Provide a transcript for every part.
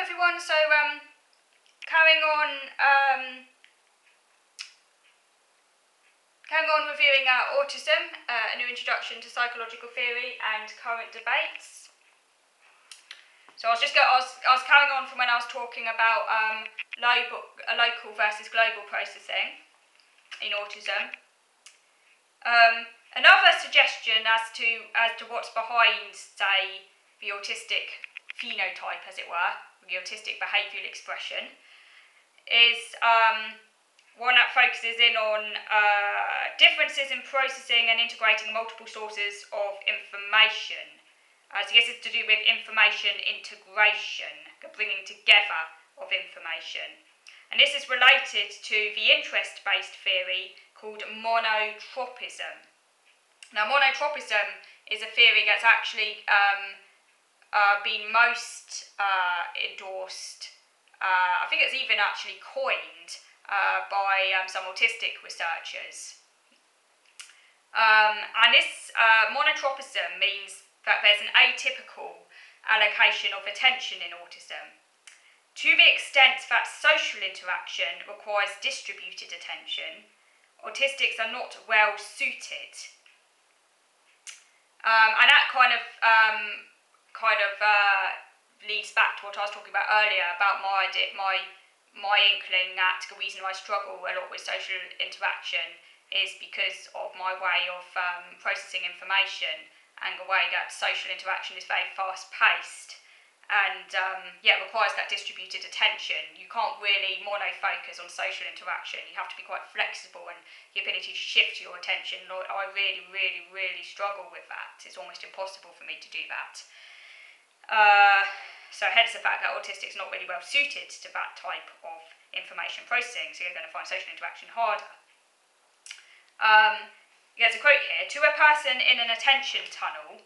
everyone. So carrying on reviewing autism, a new introduction to psychological theory and current debates. So I was carrying on from when I was talking about local versus global processing in autism. Another suggestion as to what's behind, say, the autistic phenotype, as it were, the autistic behavioural expression, is one that focuses in on differences in processing and integrating multiple sources of information. So this is to do with information integration, the bringing together of information. And this is related to the interest-based theory called monotropism. Now, monotropism is a theory that's actually been most endorsed, I think it's even actually coined by some autistic researchers. And this monotropism means that there's an atypical allocation of attention in autism. To the extent that social interaction requires distributed attention, autistics are not well suited. And that kind of leads back to what I was talking about earlier about my inkling that the reason I struggle a lot with social interaction is because of my way of processing information and the way that social interaction is very fast-paced and requires that distributed attention. You can't really monofocus on social interaction. You have to be quite flexible, and the ability to shift your attention, I really, really, really struggle with that. It's almost impossible for me to do that. So hence the fact that autistic is not really well suited to that type of information processing, so you're going to find social interaction harder. There's a quote here: "To a person in an attention tunnel,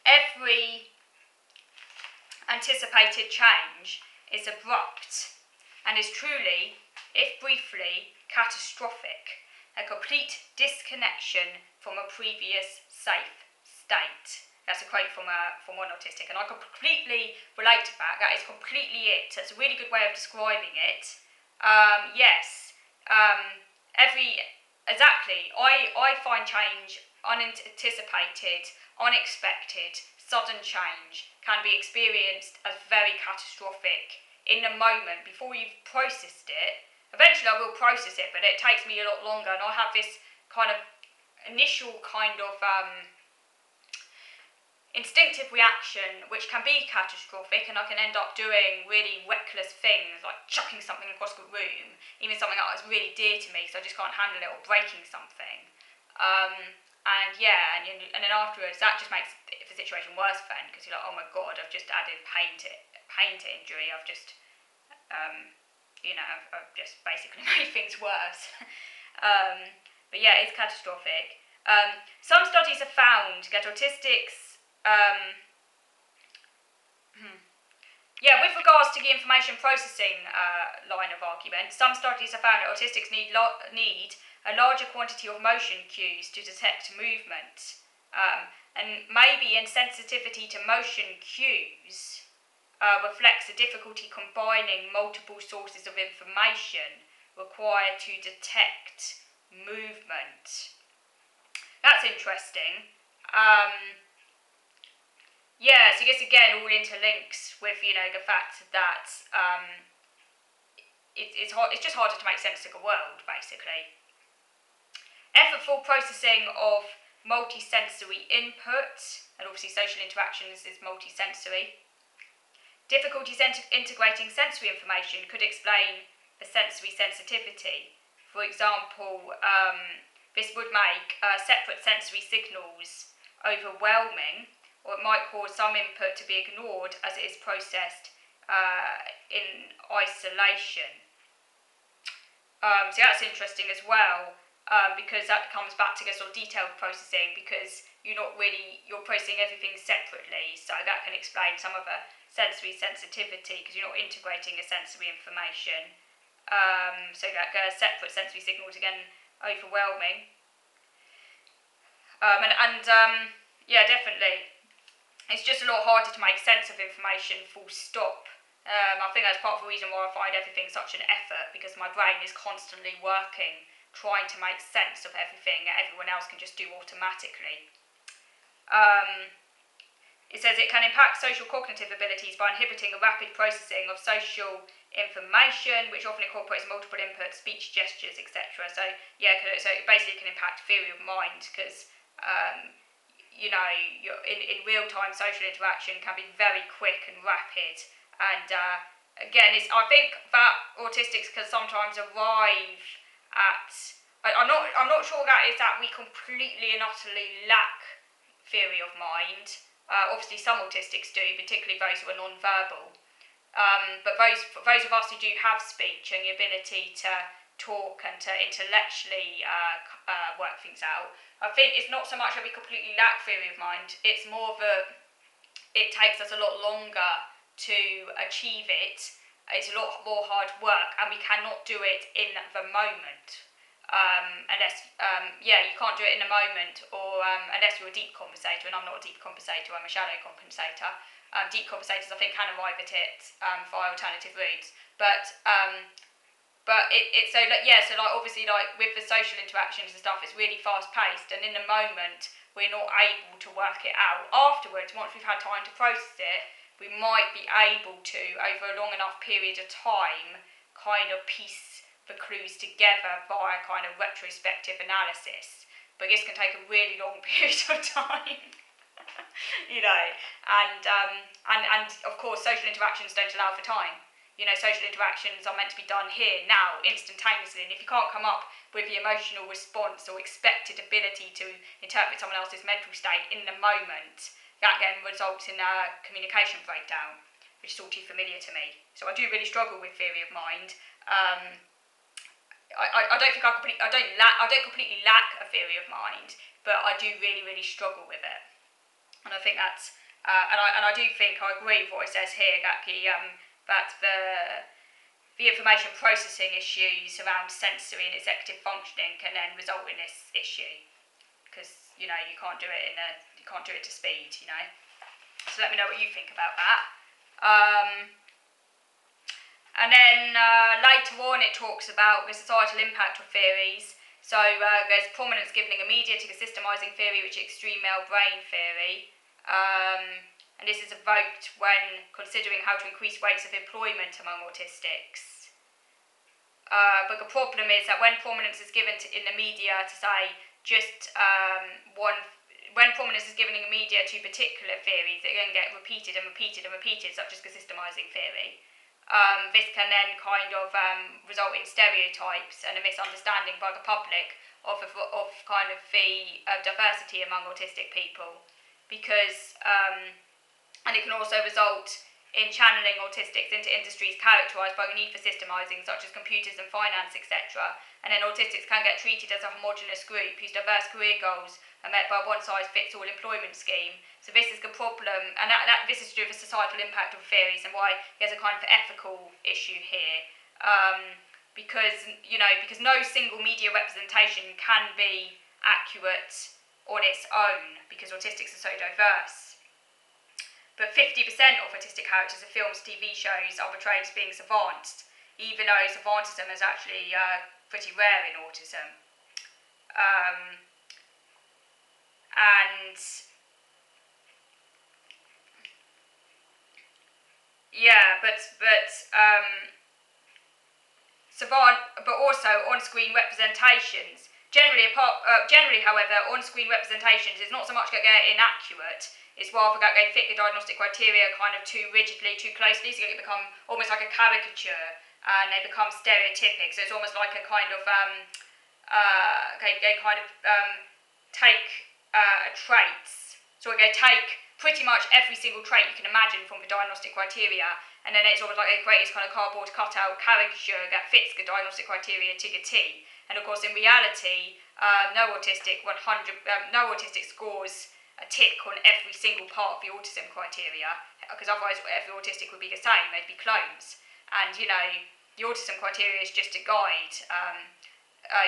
every anticipated change is abrupt and is truly, if briefly, catastrophic, a complete disconnection from a previous safe state." That's a quote from one autistic, and I completely relate to that. That is completely it. That's a really good way of describing it. Exactly. I find change unanticipated, unexpected, sudden change can be experienced as very catastrophic in the moment before you've processed it. Eventually I will process it, but it takes me a lot longer, and I have this kind of initial instinctive reaction which can be catastrophic, and I can end up doing really reckless things like chucking something across the room, even something that was really dear to me, so I just can't handle it, or breaking something. And then afterwards that just makes the situation worse then, because you're like, oh my god, I've just added pain to injury, I've just I've just basically made things worse. But yeah, it's catastrophic. Some studies have found that autistics with regards to the information processing line of argument, some studies have found that autistics need a larger quantity of motion cues to detect movement, and maybe insensitivity to motion cues reflects a difficulty combining multiple sources of information required to detect movement. That's interesting. So this again all interlinks with the fact that it's just harder to make sense of the world, basically. Effortful processing of multisensory input, and obviously social interactions is multisensory. Difficulties integrating sensory information could explain the sensory sensitivity. For example, this would make separate sensory signals overwhelming, or it might cause some input to be ignored as it is processed in isolation. So that's interesting as well, because that comes back to the sort of detailed processing, because you're processing everything separately, so that can explain some of the sensory sensitivity, because you're not integrating the sensory information. So that separate sensory signals, again, overwhelming. Definitely. it's just a lot harder to make sense of information, full stop. I think that's part of the reason why I find everything such an effort, because my brain is constantly working, trying to make sense of everything that everyone else can just do automatically. It says it can impact social cognitive abilities by inhibiting a rapid processing of social information, which often incorporates multiple inputs, speech, gestures, etc. So yeah, so it basically can impact theory of mind, because in real-time social interaction can be very quick and rapid. And again, I think that autistics can sometimes arrive at. I'm not sure that is that we completely and utterly lack theory of mind. Obviously, some autistics do, particularly those who are non-verbal. But those of us who do have speech and the ability to talk and to intellectually work things out, I think it's not so much that we completely lack theory of mind, it's more that it takes us a lot longer to achieve it. It's a lot more hard work, and we cannot do it in the moment. You can't do it in a moment, or unless you're a deep compensator, and I'm not a deep compensator, I'm a shallow compensator. Deep compensators, I think, can arrive at it via alternative routes, but obviously, like with the social interactions and stuff, it's really fast paced, and in the moment we're not able to work it out. Afterwards, once we've had time to process it, we might be able to, over a long enough period of time, kind of piece the clues together via kind of retrospective analysis. But this can take a really long period of time. And of course, social interactions don't allow for time. Social interactions are meant to be done here, now, instantaneously, and if you can't come up with the emotional response or expected ability to interpret someone else's mental state in the moment, that then results in a communication breakdown, which is all too familiar to me. So I do really struggle with theory of mind. I don't completely lack a theory of mind, but I do really, really struggle with it. And I think that's, I do think I agree with what it says here, that the information processing issues around sensory and executive functioning can then result in this issue, because you can't do it to speed. So let me know what you think about that. And then later on it talks about the societal impact of theories. So there's prominence given in the media to the systemising theory, which is extreme male brain theory. And this is evoked when considering how to increase rates of employment among autistics. But the problem is that when prominence is given in the media to say when prominence is given in the media to particular theories, it can get repeated and repeated and repeated, such as the systemising theory. This can then kind of result in stereotypes and a misunderstanding by the public of kind of the diversity among autistic people, because and it can also result in channeling autistics into industries characterised by the need for systemising, such as computers and finance, etc. And then autistics can get treated as a homogenous group whose diverse career goals are met by a one-size-fits-all employment scheme. So this is the problem, and this is to do with the societal impact of theories and why there's a kind of ethical issue here. Because no single media representation can be accurate on its own, because autistics are so diverse. But 50% of autistic characters in films, TV shows are portrayed as being savants, even though savantism is actually pretty rare in autism. But also on-screen representations. Generally, however, on-screen representations is not so much that they're inaccurate, it's rather that they fit the diagnostic criteria kind of too rigidly, too closely, so they become almost like a caricature, and they become stereotypic. So it's almost like a kind of, take traits. So they take pretty much every single trait you can imagine from the diagnostic criteria, and then it's almost like they create this kind of cardboard cutout caricature that fits the diagnostic criteria to the T. And of course, in reality, no autistic scores a tick on every single part of the autism criteria, because otherwise every autistic would be the same, they'd be clones. And the autism criteria is just a guide.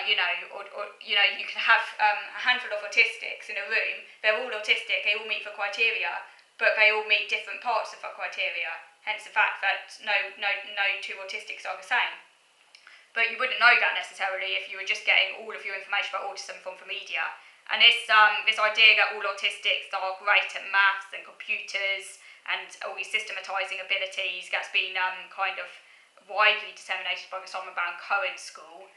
You can have a handful of autistics in a room, they're all autistic, they all meet the criteria, but they all meet different parts of that criteria. Hence the fact that no two autistics are the same. But you wouldn't know that necessarily if you were just getting all of your information about autism from the media. And this idea that all autistics are great at maths and computers and all these systematising abilities, that's been kind of widely disseminated by the Simon Baron-Cohen school.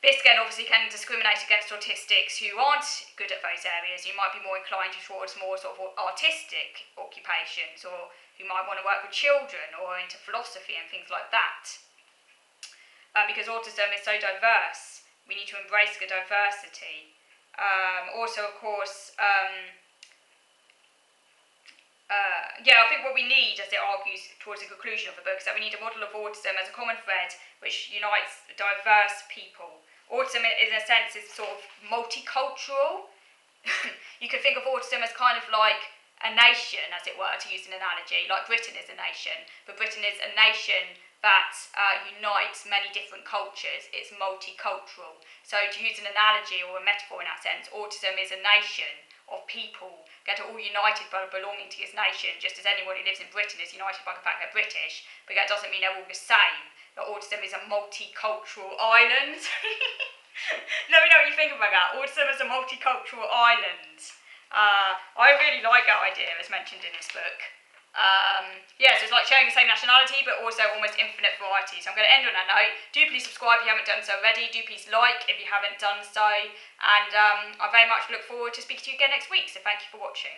This again obviously can discriminate against autistics who aren't good at those areas. You might be more inclined towards more sort of artistic occupations, or who might want to work with children or into philosophy and things like that. Because autism is so diverse, we need to embrace the diversity. Also, of course, I think what we need, as it argues towards the conclusion of the book, is that we need a model of autism as a common thread which unites diverse people. Autism, in a sense, is sort of multicultural. You can think of autism as kind of like a nation, as it were, to use an analogy, like Britain is a nation, but Britain is a nation that unites many different cultures. It's multicultural. So to use an analogy or a metaphor in that sense, autism is a nation of people that are all united by belonging to this nation, just as anyone who lives in Britain is united by the fact they're British, but that doesn't mean they're all the same. That autism is a multicultural island. Let me know what you think about that. Autism is a multicultural island. I really like that idea as mentioned in this book. So it's like sharing the same nationality but also almost infinite variety. So I'm going to end on that note. Do please subscribe if you haven't done so already. Do please like if you haven't done so. And I very much look forward to speaking to you again next week. So thank you for watching.